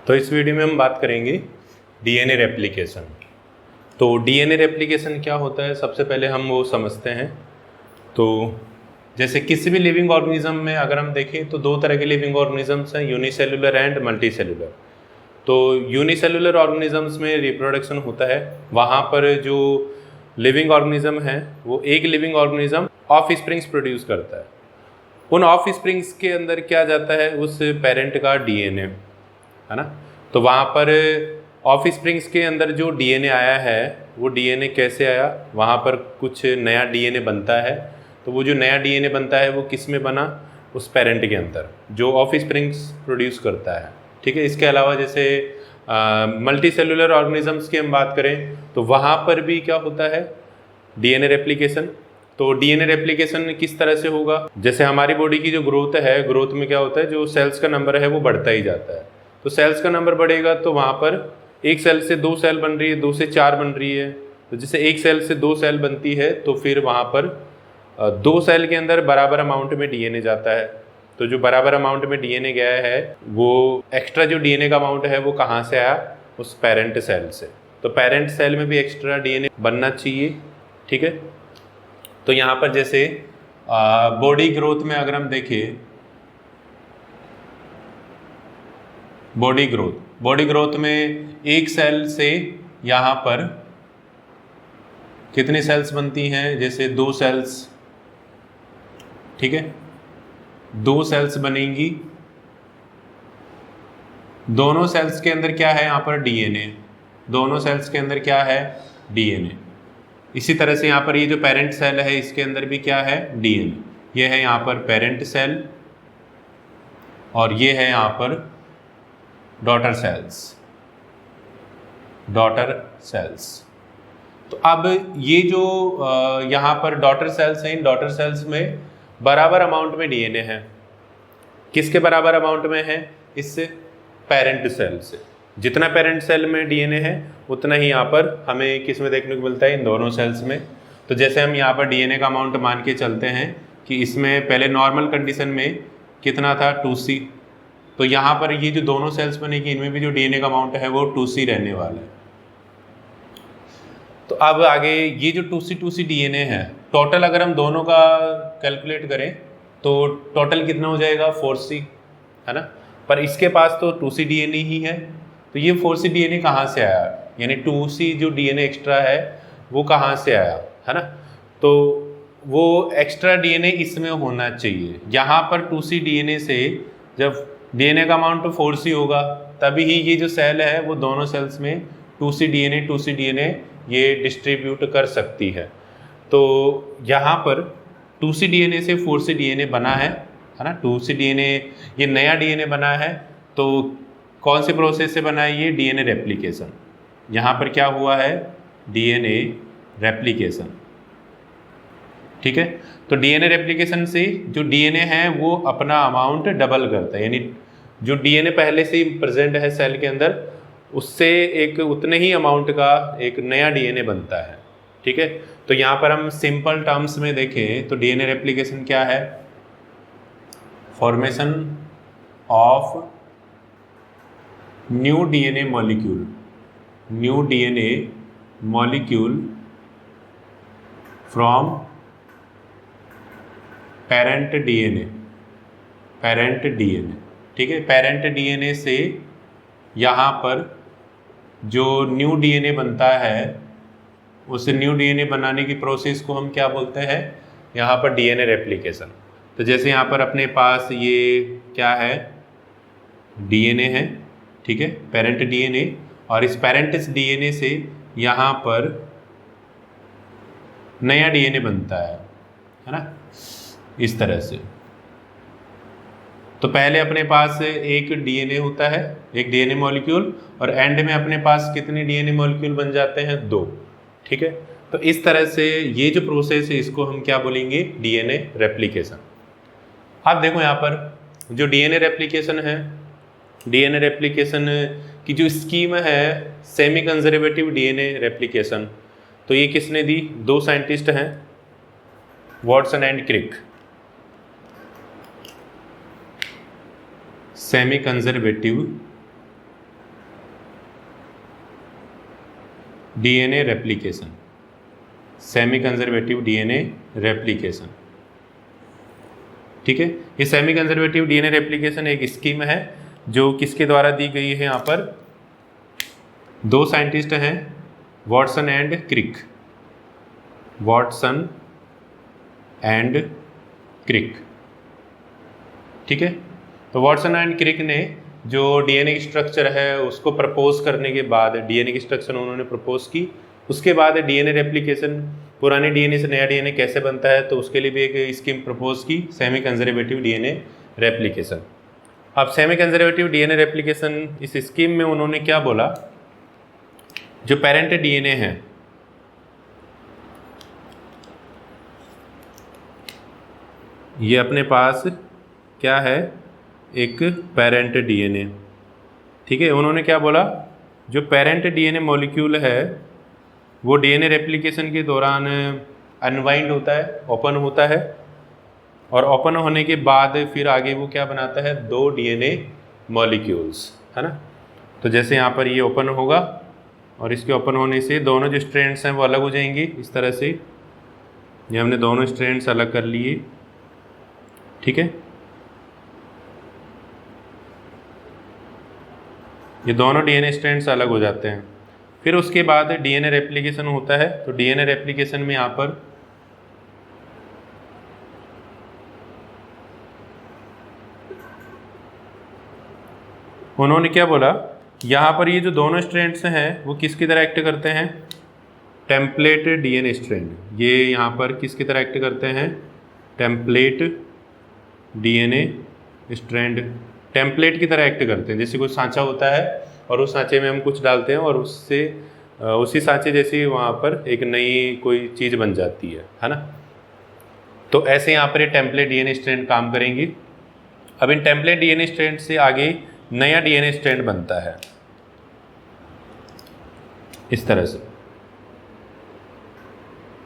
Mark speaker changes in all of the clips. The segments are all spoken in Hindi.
Speaker 1: तो इस वीडियो में हम बात करेंगे डीएनए रेप्लिकेशन। तो डीएनए रेप्लिकेशन क्या होता है, सबसे पहले हम वो समझते हैं। तो जैसे किसी भी लिविंग ऑर्गेनिज्म में अगर हम देखें तो दो तरह के लिविंग ऑर्गेनिजम्स हैं, यूनिसेलुलर एंड मल्टीसेलुलर। तो यूनिसेलुलर ऑर्गेनिजम्स में रिप्रोडक्शन होता है, वहाँ पर जो लिविंग ऑर्गेनिज्म है वो एक living organism of springs produce करता है। उन ऑफ स्प्रिंग्स के अंदर क्या जाता है, उस पेरेंट का डीएनए, है ना। तो वहाँ पर ऑफ स्प्रिंग्स के अंदर जो डीएनए आया है वो डीएनए कैसे आया, वहाँ पर कुछ नया डीएनए बनता है। तो वो जो नया डीएनए बनता है वो किस में बना, उस पेरेंट के अंदर जो ऑफ स्प्रिंग्स प्रोड्यूस करता है। ठीक है। इसके अलावा जैसे मल्टी सेलुलर ऑर्गेनिजम्स की हम बात करें तो वहाँ पर भी क्या होता है, डीएनए रेप्लिकेशन। तो डीएनए रेप्लिकेशन किस तरह से होगा, जैसे हमारी बॉडी की जो ग्रोथ है, ग्रोथ में क्या होता है, जो सेल्स का नंबर है वो बढ़ता ही जाता है। तो सेल्स का नंबर बढ़ेगा तो वहाँ पर एक सेल से दो सेल बन रही है, दो से चार बन रही है। तो जैसे एक सेल से दो सेल बनती है तो फिर वहाँ पर दो सेल के अंदर बराबर अमाउंट में डीएनए जाता है। तो जो बराबर अमाउंट में डीएनए गया है वो एक्स्ट्रा जो डीएनए का अमाउंट है वो कहाँ से आया, उस पेरेंट सेल से। तो पेरेंट सेल में भी एक्स्ट्रा डीएनए बनना चाहिए। ठीक है। तो यहाँ पर जैसे बॉडी ग्रोथ में अगर हम देखें, बॉडी ग्रोथ में एक सेल से यहाँ पर कितनी सेल्स बनती हैं, जैसे दो सेल्स। ठीक है, दो सेल्स बनेंगी, दोनों सेल्स के अंदर क्या है, यहाँ पर डीएनए, दोनों सेल्स के अंदर क्या है, डीएनए। इसी तरह से यहाँ पर ये जो पेरेंट सेल है इसके अंदर भी क्या है, डीएनए। ये है यहाँ पर पेरेंट सेल और ये है यहाँ पर डॉटर सेल्स। तो अब ये जो यहाँ पर डॉटर सेल्स हैं, इन डॉटर सेल्स में बराबर अमाउंट में डीएनए है। किसके बराबर अमाउंट में है, इससे पेरेंट सेल से। जितना पेरेंट सेल में डीएनए है उतना ही यहाँ पर हमें किस में देखने को मिलता है, इन दोनों सेल्स में। तो जैसे हम यहाँ पर डीएनए का अमाउंट मान के चलते हैं कि इसमें पहले नॉर्मल कंडीशन में कितना था, 2C। तो यहाँ पर ये जो दोनों सेल्स बनेगी इनमें भी जो डीएनए का अमाउंट है वो 2C रहने वाला है। तो अब आगे ये जो 2C डीएनए है, टोटल अगर हम दोनों का कैलकुलेट करें तो टोटल कितना हो जाएगा, 4C, है ना। पर इसके पास तो 2C डीएनए ही है, तो ये 4C डीएनए कहाँ से आया, यानी 2C जो डीएनए एक्स्ट्रा है वो कहाँ से आया, है ना। तो वो एक्स्ट्रा डीएनए इसमें होना चाहिए। यहाँ पर 2C डीएनए से जब डीएनए का अमाउंट 4C होगा तभी ही ये जो सेल है वो दोनों सेल्स में 2C डीएनए ये डिस्ट्रीब्यूट कर सकती है। तो यहाँ पर 2C डीएनए से 4C डीएनए बना है ना। 2C डीएनए ये नया डीएनए बना है, तो कौन सी प्रोसेस से बना है, ये डीएनए रेप्लिकेशन। यहाँ पर क्या हुआ है, डीएनए रेप्लिकेशन। ठीक है। तो डीएनए रेप्लिकेशन से जो डीएनए है वो अपना अमाउंट डबल करता है, यानी जो डीएनए पहले से ही प्रेजेंट है सेल के अंदर उससे एक उतने ही अमाउंट का एक नया डीएनए बनता है। ठीक है। तो यहाँ पर हम सिंपल टर्म्स में देखें तो डीएनए रेप्लिकेशन क्या है, formation of new DNA molecule from parent DNA. ठीक है। पेरेंट डीएनए से यहाँ पर जो न्यू डीएनए बनता है उस न्यू डीएनए बनाने की प्रोसेस को हम क्या बोलते हैं, यहाँ पर डीएनए रेप्लिकेशन। तो जैसे यहाँ पर अपने पास ये क्या है, डीएनए है, ठीक है, पेरेंट डीएनए, और इस पेरेंट डीएनए से यहाँ पर नया डीएनए बनता है ना, इस तरह से। तो पहले अपने पास एक डीएनए होता है, एक डीएनए मॉलिक्यूल, और एंड में अपने पास कितने डीएनए मॉलिक्यूल बन जाते हैं, 2। ठीक है। तो इस तरह से ये जो प्रोसेस है इसको हम क्या बोलेंगे, डीएनए रेप्लिकेशन। आप देखो यहाँ पर जो डीएनए रेप्लिकेशन है, डीएनए रेप्लिकेशन की जो स्कीम है सेमी कंजर्वेटिव डीएनए रेप्लिकेशन, तो ये किसने दी, 2 साइंटिस्ट हैं, Watson and Crick. Semi conservative DNA replication, semi conservative DNA replication. ठीक है, ये सेमी कंजर्वेटिव डीएनए रेप्लिकेशन एक स्कीम है जो किसके द्वारा दी गई है। यहाँ पर दो साइंटिस्ट हैं, Watson and Crick, Watson and Crick. ठीक है, तो वॉटसन एंड क्रिक ने जो डीएनए स्ट्रक्चर है उसको प्रपोज करने के बाद, डीएनए की स्ट्रक्चर उन्होंने प्रपोज की, उसके बाद डीएनए रेप्लिकेशन, पुराने डीएनए से नया डीएनए कैसे बनता है, तो उसके लिए भी एक स्कीम प्रपोज की, सेमी कंजर्वेटिव डीएनए रेप्लिकेशन। अब सेमी कंजर्वेटिव डीएनए रेप्लिकेशन इस स्कीम में उन्होंने क्या बोला, जो पेरेंट डीएनए है, ये अपने पास क्या है, एक पेरेंट डीएनए। ठीक है, उन्होंने क्या बोला, जो पेरेंट डीएनए मॉलिक्यूल है वो डीएनए रेप्लिकेशन के दौरान अनवाइंड होता है, ओपन होता है, और ओपन होने के बाद फिर आगे वो क्या बनाता है, दो डीएनए मॉलिक्यूल्स, है ना। तो जैसे यहाँ पर ये ओपन होगा और इसके ओपन होने से दोनों जो स्ट्रैंड्स हैं वो अलग हो जाएंगे। इस तरह से ये हमने दोनों स्ट्रैंड्स अलग कर लिए। ठीक है, ये दोनों डीएनए स्ट्रैंड्स अलग हो जाते हैं। फिर उसके बाद डीएनए रेप्लिकेशन होता है। तो डीएनए रेप्लिकेशन में यहाँ पर उन्होंने क्या बोला, यहाँ पर ये जो दोनों स्ट्रैंड्स हैं वो किसकी तरह एक्ट करते हैं, टेम्पलेट डीएनए स्ट्रैंड। ये यहाँ पर किसकी तरह एक्ट करते हैं, टेम्पलेट डीएनए स्ट्रैंड, टेम्पलेट की तरह एक्ट करते हैं। जैसे कोई सांचा होता है और उस सांचे में हम कुछ डालते हैं और उससे उसी सांचे जैसी वहाँ पर एक नई कोई चीज़ बन जाती है ना। तो ऐसे यहाँ पर ये टेम्पलेट डीएनए स्ट्रैंड काम करेंगी। अब इन टेम्पलेट डीएनए स्ट्रैंड से आगे नया डीएनए स्ट्रैंड बनता है इस तरह से,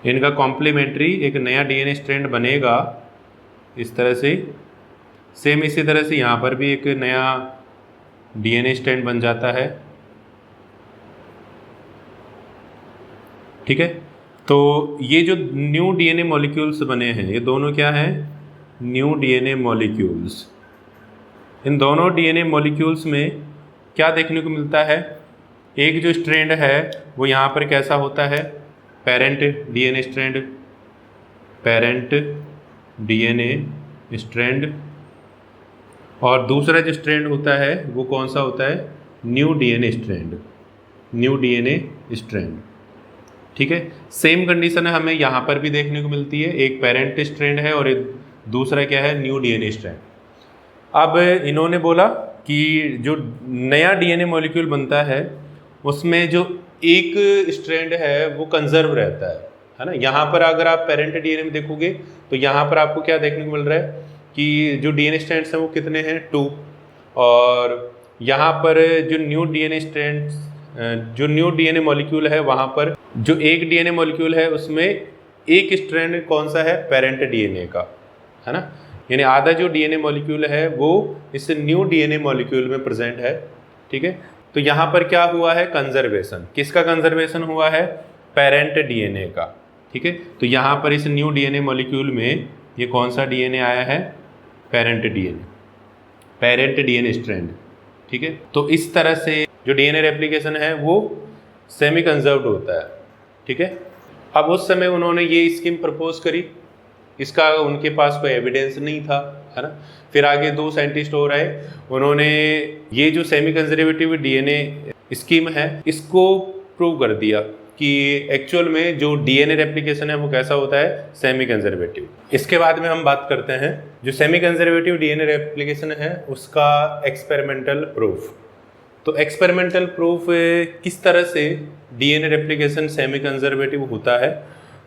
Speaker 1: इनका कॉम्प्लीमेंट्री एक नया डीएनए स्ट्रैंड बनेगा इस तरह से। सेम इसी तरह से यहाँ पर भी एक नया डीएनए स्ट्रैंड बन जाता है। ठीक है, तो ये जो न्यू डीएनए मॉलिक्यूल्स बने हैं ये दोनों क्या हैं, न्यू डीएनए मॉलिक्यूल्स। इन दोनों डीएनए मॉलिक्यूल्स में क्या देखने को मिलता है, एक जो स्ट्रैंड है वो यहाँ पर कैसा होता है, parent DNA strand, parent DNA strand, और दूसरा जो स्ट्रैंड होता है वो कौन सा होता है, new DNA strand, new DNA strand. ठीक है, सेम कंडीशन है हमें यहाँ पर भी देखने को मिलती है, एक पेरेंट स्ट्रैंड है और एक दूसरा क्या है, न्यू डीएनए स्ट्रैंड। अब इन्होंने बोला कि जो नया डीएनए मॉलिक्यूल बनता है उसमें जो एक स्ट्रैंड है वो कंजर्व रहता है ना। यहाँ पर अगर आप पेरेंट डीएनए में देखोगे तो यहाँ पर आपको क्या देखने को मिल रहा है कि जो डीएनए स्ट्रैंड्स हैं वो कितने हैं, 2, और यहाँ पर जो न्यू डीएनए स्ट्रैंड्स, जो न्यू डीएनए मॉलिक्यूल है वहाँ पर जो एक डीएनए मॉलिक्यूल है उसमें एक स्ट्रैंड कौन सा है, पेरेंट डीएनए का, है ना। यानी आधा जो डीएनए मॉलिक्यूल है वो इस न्यू डीएनए मॉलिक्यूल में प्रेजेंट है। ठीक है, तो यहाँ पर क्या हुआ है, कंजर्वेशन, किसका कंजर्वेशन हुआ है, पेरेंट डीएनए का। ठीक है, तो यहाँ पर इस न्यू डीएनए मॉलिक्यूल में ये कौन सा डीएनए आया है, parent DNA, parent DNA strand. ठीक है, तो इस तरह से जो डीएनए रेप्लिकेशन है वो सेमी कंजर्व्ड होता है। ठीक है, अब उस समय उन्होंने ये स्कीम प्रपोज करी, इसका उनके पास कोई एविडेंस नहीं था, है ना। फिर आगे दो साइंटिस्ट और आए, उन्होंने ये जो सेमी कंजर्वेटिव डीएनए स्कीम है इसको प्रूव कर दिया कि एक्चुअल में जो डीएनए रेप्लिकेशन है वो कैसा होता है, सेमी कंजर्वेटिव। इसके बाद में हम बात करते हैं जो सेमी कंजर्वेटिव डीएनए रेप्लिकेशन है उसका एक्सपेरिमेंटल प्रूफ। तो एक्सपेरिमेंटल प्रूफ किस तरह से डीएनए रेप्लिकेशन सेमी कंजर्वेटिव होता है,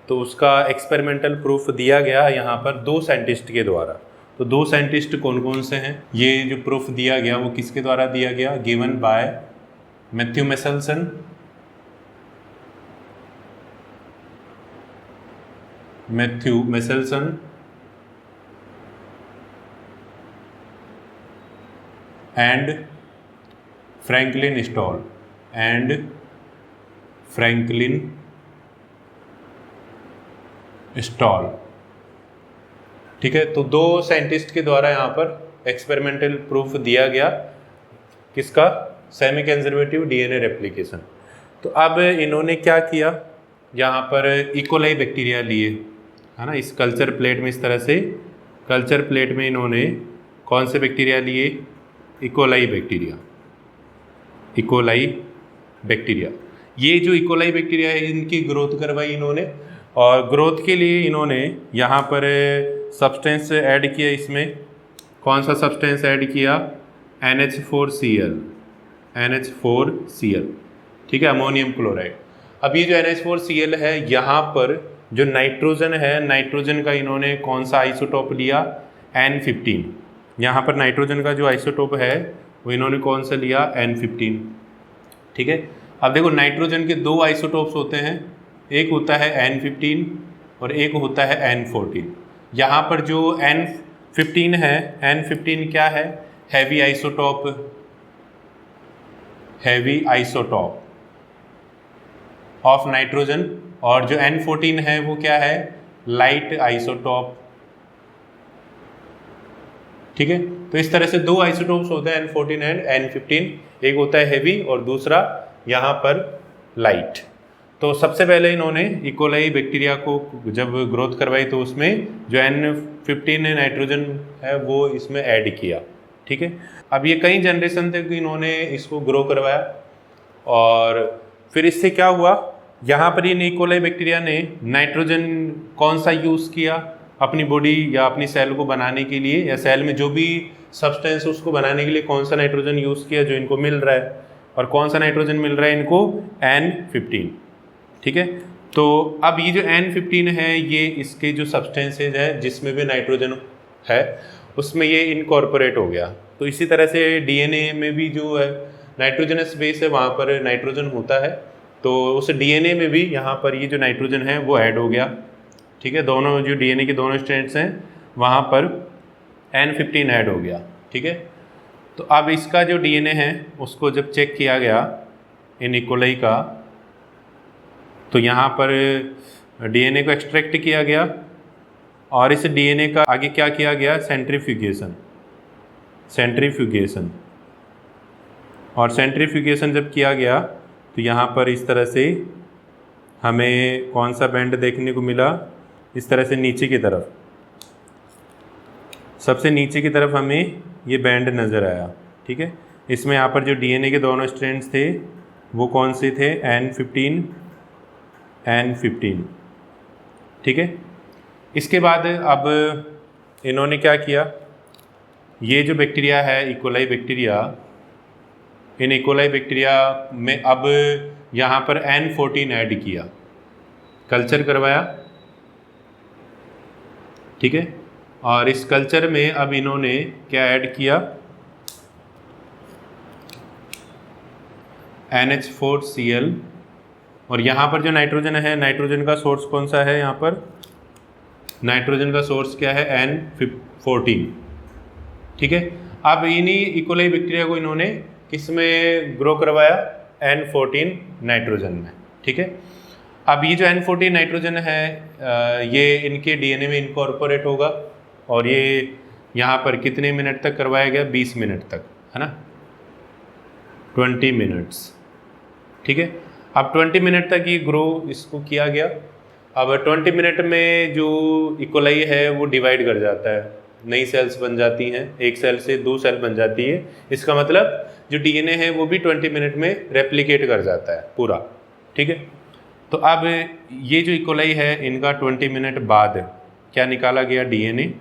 Speaker 1: तो उसका एक्सपेरिमेंटल प्रूफ दिया गया यहाँ पर दो साइंटिस्ट के द्वारा। तो दो साइंटिस्ट कौन कौन से हैं, ये जो प्रूफ दिया गया वो किसके द्वारा दिया गया, given by Matthew Meselson, Matthew Meselson and Franklin stall, and Franklin stall. ठीक है, तो 2 साइंटिस्ट के द्वारा यहाँ पर एक्सपेरिमेंटल प्रूफ दिया गया किसका, सेमी कंजर्वेटिव डीएनए रेप्लिकेशन। तो अब इन्होंने क्या किया, यहाँ पर इकोलाई बैक्टीरिया लिए, है ना, इस कल्चर प्लेट में, इस तरह से कल्चर प्लेट में इन्होंने कौन से बैक्टीरिया लिए, इकोलाई बैक्टीरिया। इकोलाई बैक्टीरिया, ये जो इकोलाई बैक्टीरिया है इनकी ग्रोथ करवाई इन्होंने, और ग्रोथ के लिए इन्होंने यहाँ पर सब्सटेंस ऐड किया। इसमें कौन सा सब्सटेंस ऐड किया, NH4Cl, NH4Cl, ठीक है, अमोनियम क्लोराइड। अब ये जो NH4Cl है, यहाँ पर जो नाइट्रोजन है, नाइट्रोजन का इन्होंने कौन सा आइसोटोप लिया, N15। यहाँ पर नाइट्रोजन का जो आइसोटोप है वो इन्होंने कौन सा लिया, N15। ठीक है, अब देखो नाइट्रोजन के 2 आइसोटोप्स होते हैं, एक होता है N15 और एक होता है N14। यहाँ पर जो N15 है, N15 क्या है, heavy isotope, heavy isotope of nitrogen, और जो N14 है वो क्या है, लाइट आइसोटोप। ठीक है, तो इस तरह से 2 आइसोटोप्स होते हैं, N14 एंड N15, एक होता है हैवी और दूसरा यहाँ पर लाइट। तो सबसे पहले इन्होंने इकोलाई बैक्टीरिया को जब ग्रोथ करवाई तो उसमें जो N15 नाइट्रोजन है वो इसमें ऐड किया। ठीक है, अब ये कई जनरेशन तक इन्होंने इसको ग्रो करवाया, और फिर इससे क्या हुआ, यहाँ पर इन इकोलाई बैक्टीरिया ने नाइट्रोजन कौन सा यूज़ किया अपनी बॉडी या अपनी सेल को बनाने के लिए, या सेल में जो भी सब्सटेंस उसको बनाने के लिए कौन सा नाइट्रोजन यूज़ किया जो इनको मिल रहा है, और कौन सा नाइट्रोजन मिल रहा है इनको, N15। ठीक है, तो अब ये जो N15 है ये इसके जो सब्सटेंसेज है जिसमें भी नाइट्रोजन है उसमें ये इनकॉर्पोरेट हो गया। तो इसी तरह से डीएनए में भी जो है नाइट्रोजनस बेस है वहाँ पर नाइट्रोजन होता है, तो उस डीएनए में भी यहाँ पर ये जो नाइट्रोजन है वो ऐड हो गया। ठीक है, दोनों जो डीएनए के दोनों स्ट्रैंड्स हैं वहाँ पर N15 ऐड हो गया। ठीक है, तो अब इसका जो डीएनए है उसको जब चेक किया गया इन इकोलाई का, तो यहाँ पर डीएनए को एक्सट्रैक्ट किया गया, और इस डीएनए का आगे क्या किया गया, सेंट्रीफ्यूगेशन। सेंट्रीफ्यूगेशन, और सेंट्रीफ्यूगेशन जब किया गया तो यहाँ पर इस तरह से हमें कौन सा बैंड देखने को मिला, इस तरह से नीचे की तरफ, सबसे नीचे की तरफ हमें ये बैंड नज़र आया। ठीक है, इसमें यहाँ पर जो डीएनए के दोनों स्ट्रैंड्स थे वो कौन से थे, N15 N15। ठीक है, इसके बाद अब इन्होंने क्या किया, ये जो बैक्टीरिया है E coli bacteria, in E coli bacteria में अब यहाँ पर N14 ऐड किया, कल्चर करवाया। ठीक है, और इस कल्चर में अब इन्होंने क्या ऐड किया, NH4Cl, और यहाँ पर जो नाइट्रोजन है, नाइट्रोजन का सोर्स कौन सा है, यहाँ पर नाइट्रोजन का सोर्स क्या है, N14। ठीक है, अब इन्हीं इकोलाई बैक्टीरिया को इन्होंने किस में ग्रो करवाया, N14 नाइट्रोजन में। ठीक है, अब ये जो N14 नाइट्रोजन है ये इनके डीएनए में इनकॉर्पोरेट होगा, और ये यहाँ पर कितने मिनट तक करवाया गया, 20 मिनट तक, है ना, 20 मिनट्स। ठीक है, अब 20 मिनट तक ये ग्रो इसको किया गया। अब 20 मिनट में जो इकोलाई है वो डिवाइड कर जाता है, नई सेल्स बन जाती हैं, एक सेल से 2 सेल बन जाती है। इसका मतलब जो डीएनए है वो भी 20 मिनट में रेप्लिकेट कर जाता है पूरा। ठीक है, तो अब ये जो इकोलाई है इनका 20 मिनट बाद क्या निकाला गया, डीएनए,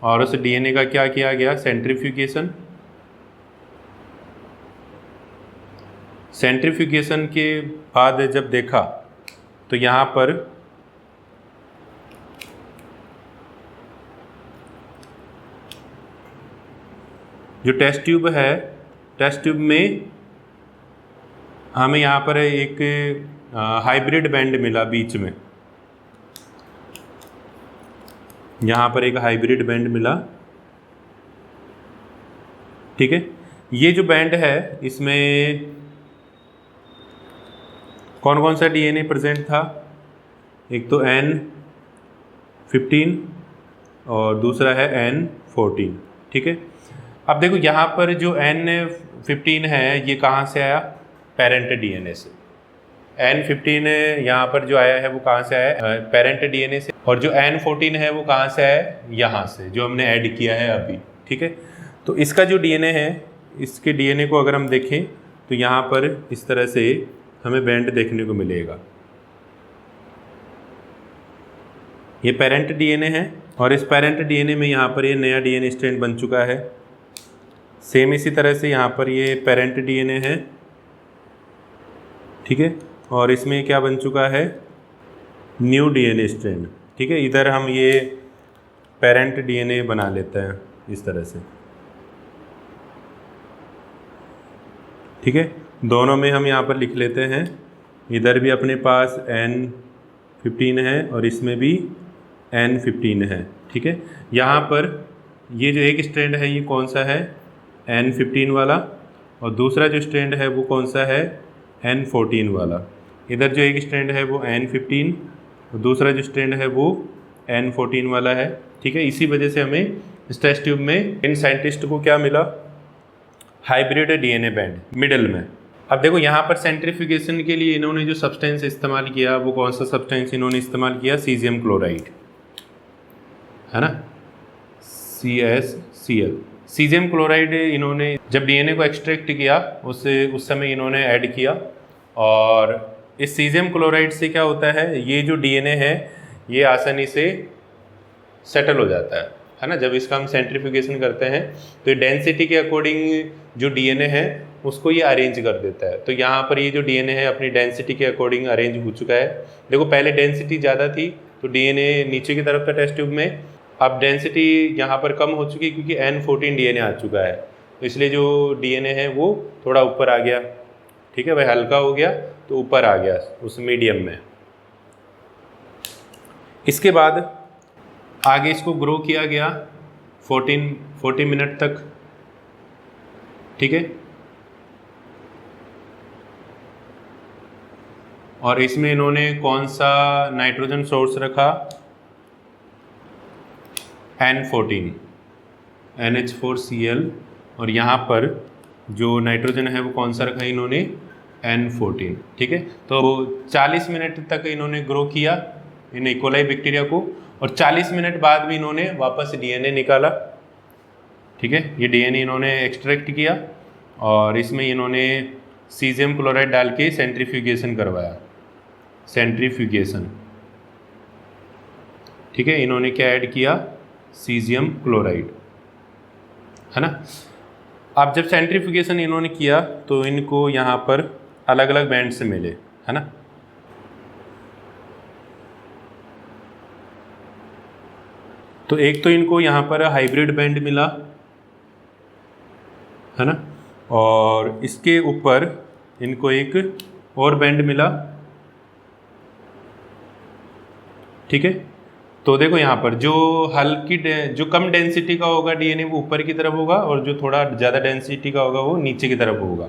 Speaker 1: और उस डीएनए का क्या किया गया, सेंट्रीफ्यूगेशन। सेंट्रीफ्यूगेशन के बाद जब देखा तो यहाँ पर जो टेस्ट ट्यूब है, टेस्ट ट्यूब में हमें यहाँ पर एक हाइब्रिड बैंड मिला बीच में, यहाँ पर एक हाइब्रिड बैंड मिला। ठीक है, ये जो बैंड है इसमें कौन कौन सा डीएनए प्रेजेंट था? एक तो N15 और दूसरा है N14, ठीक है। अब देखो यहाँ पर जो N15 है ये कहाँ से आया? पेरेंट डीएनए से। N15 यहाँ पर जो आया है वो कहाँ से आया है? पेरेंट डीएनए से। और जो N14 है वो कहाँ से आया है? यहाँ से, जो हमने ऐड किया है अभी, ठीक है। तो इसका जो डीएनए है, इसके डीएनए को अगर हम देखें तो यहाँ पर इस तरह से हमें बैंड देखने को मिलेगा। ये पेरेंट डीएनए है और इस पेरेंट डीएनए में यहाँ पर ये नया डीएनए स्ट्रैंड बन चुका है। सेम इसी तरह से यहाँ पर ये पेरेंट डीएनए है, ठीक है, और इसमें क्या बन चुका है? न्यू डीएनए स्ट्रैंड, ठीक है। इधर हम ये पेरेंट डीएनए बना लेते हैं इस तरह से, ठीक है। दोनों में हम यहाँ पर लिख लेते हैं, इधर भी अपने पास N15 है और इसमें भी N15 है, ठीक है। यहाँ पर ये जो एक स्ट्रैंड है ये कौन सा है? N15 वाला, और दूसरा जो स्ट्रैंड है वो कौन सा है? N14 वाला। इधर जो एक स्ट्रैंड है वो N15 और दूसरा जो स्ट्रैंड है वो N14 वाला है, ठीक है। इसी वजह से हमें इस टेस्ट ट्यूब में इन साइंटिस्ट को क्या मिला? हाइब्रिड डीएनए बैंड मिडल में। अब देखो यहाँ पर सेंट्रीफ्यूगेशन के लिए इन्होंने जो सब्सटेंस इस्तेमाल किया वो कौन सा सब्सटेंस इन्होंने इस्तेमाल किया? सीजियम क्लोराइड, है ना, CaCl। सीजियम क्लोराइड इन्होंने जब डीएनए को एक्सट्रैक्ट किया उस समय इन्होंने ऐड किया, और इस सीजियम क्लोराइड से क्या होता है? ये जो डीएनए है ये आसानी से सेटल हो जाता है ना। जब इसका हम सेंट्रीफ्यूगेशन करते हैं तो ये डेंसिटी के अकॉर्डिंग जो डीएनए है उसको ये अरेंज कर देता है। तो यहाँ पर ये जो डीएनए है अपनी डेंसिटी के अकॉर्डिंग अरेंज हो चुका है। देखो पहले डेंसिटी ज़्यादा थी तो डीएनए नीचे की तरफ था टेस्ट ट्यूब में, अब डेंसिटी यहाँ पर कम हो चुकी है क्योंकि N14 डीएनए आ चुका है, तो इसलिए जो डीएनए है वो थोड़ा ऊपर आ गया, ठीक है भाई, हल्का हो गया तो ऊपर आ गया उस मीडियम में। इसके बाद आगे इसको ग्रो किया गया 40 मिनट तक, ठीक है। और इसमें इन्होंने कौन सा नाइट्रोजन सोर्स रखा? N14 NH4Cl, और यहाँ पर जो नाइट्रोजन है वो कौन सा रखा इन्होंने? N14, ठीक है। तो 40 मिनट तक इन्होंने ग्रो किया इन इकोलाई बैक्टीरिया को, और 40 मिनट बाद भी इन्होंने वापस डीएनए निकाला, ठीक है। ये डीएनए इन्होंने एक्सट्रैक्ट किया और इसमें इन्होंने सीजियम क्लोराइड डाल के सेंट्रीफ्यूगेशन करवाया, सेंट्रीफ्यूगेशन, ठीक है। इन्होंने क्या ऐड किया? सीजियम क्लोराइड, है ना। अब जब सेंट्रीफ्यूगेशन इन्होंने किया तो इनको यहाँ पर अलग अलग बैंड से मिले, है ना। तो एक तो इनको यहाँ पर हाइब्रिड बैंड मिला, है ना, और इसके ऊपर इनको एक और बैंड मिला, ठीक है। तो देखो यहाँ पर जो कम डेंसिटी का होगा डीएनए वो ऊपर की तरफ होगा, और जो थोड़ा ज़्यादा डेंसिटी का होगा वो नीचे की तरफ होगा।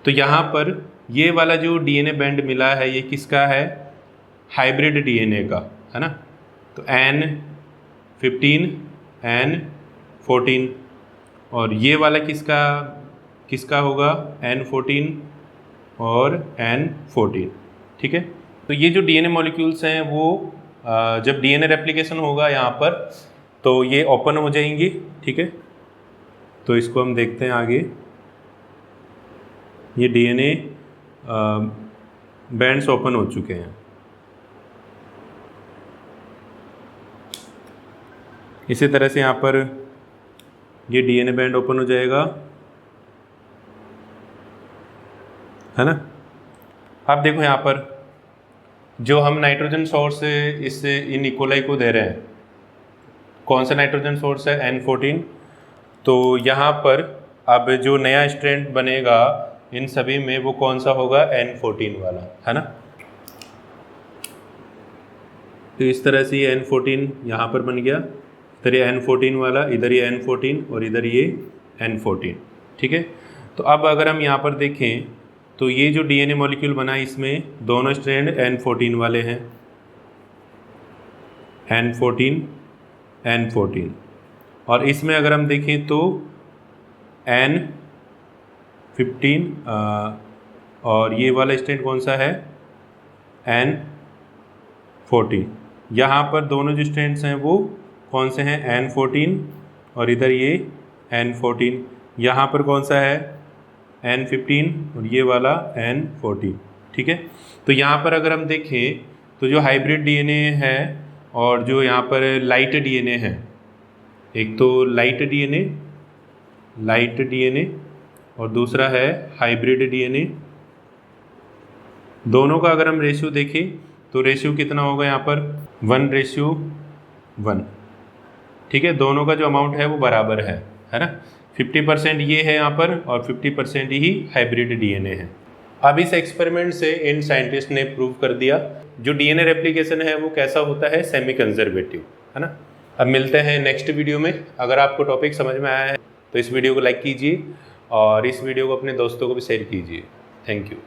Speaker 1: तो यहाँ पर ये वाला जो डीएनए बैंड मिला है ये किसका है? हाइब्रिड डीएनए का, है ना। तो N15 N14, और ये वाला किसका होगा? N14 और N14, ठीक है। तो ये जो डीएनए मॉलिक्यूल्स हैं वो जब डीएनए रेप्लिकेशन होगा यहाँ पर तो ये ओपन हो जाएंगी, ठीक है। तो इसको हम देखते हैं आगे। ये डीएनए बैंड्स ओपन हो चुके हैं। इसी तरह से यहाँ पर ये डीएनए बैंड ओपन हो जाएगा, है ना। अब देखो यहाँ पर जो हम नाइट्रोजन सोर्स इन इकोलाई को दे रहे हैं, कौन सा नाइट्रोजन सोर्स है? N14। तो यहाँ पर अब जो नया स्ट्रैंड बनेगा इन सभी में वो कौन सा होगा? N14 वाला, है ना। तो इस तरह से ये N14 यहाँ पर बन गया, इधर ये N14 वाला, इधर ये N14 और इधर ये N14, ठीक है। तो अब अगर हम यहाँ पर देखें तो ये जो डीएनए मॉलिक्यूल बना इसमें दोनों स्ट्रैंड N14 वाले हैं, N14 N14, और इसमें अगर हम देखें तो N15 और ये वाला स्ट्रैंड कौन सा है, N14। यहाँ पर दोनों जो स्ट्रैंड्स हैं वो कौन से हैं, N14, और इधर ये N14। यहाँ पर कौन सा है, N15, और ये वाला N14। ठीक है, तो यहाँ पर अगर हम देखें तो जो हाइब्रिड डीएनए है और जो यहाँ पर लाइट डीएनए है, एक तो लाइट डीएनए और दूसरा है हाइब्रिड डीएनए, दोनों का अगर हम रेशियो देखें तो रेशियो कितना होगा यहाँ पर 1:1। ठीक है, दोनों का जो अमाउंट है वो बराबर है ना। 50% ये है यहाँ पर और 50% ही हाइब्रिड डीएनए है। अब इस एक्सपेरिमेंट से इन साइंटिस्ट ने प्रूव कर दिया जो डीएनए रेप्लिकेशन है वो कैसा होता है, सेमी कंजर्वेटिव, है ना। अब मिलते हैं नेक्स्ट वीडियो में। अगर आपको टॉपिक समझ में आया है तो इस वीडियो को लाइक कीजिए और इस वीडियो को अपने दोस्तों को भी शेयर कीजिए। Thank you.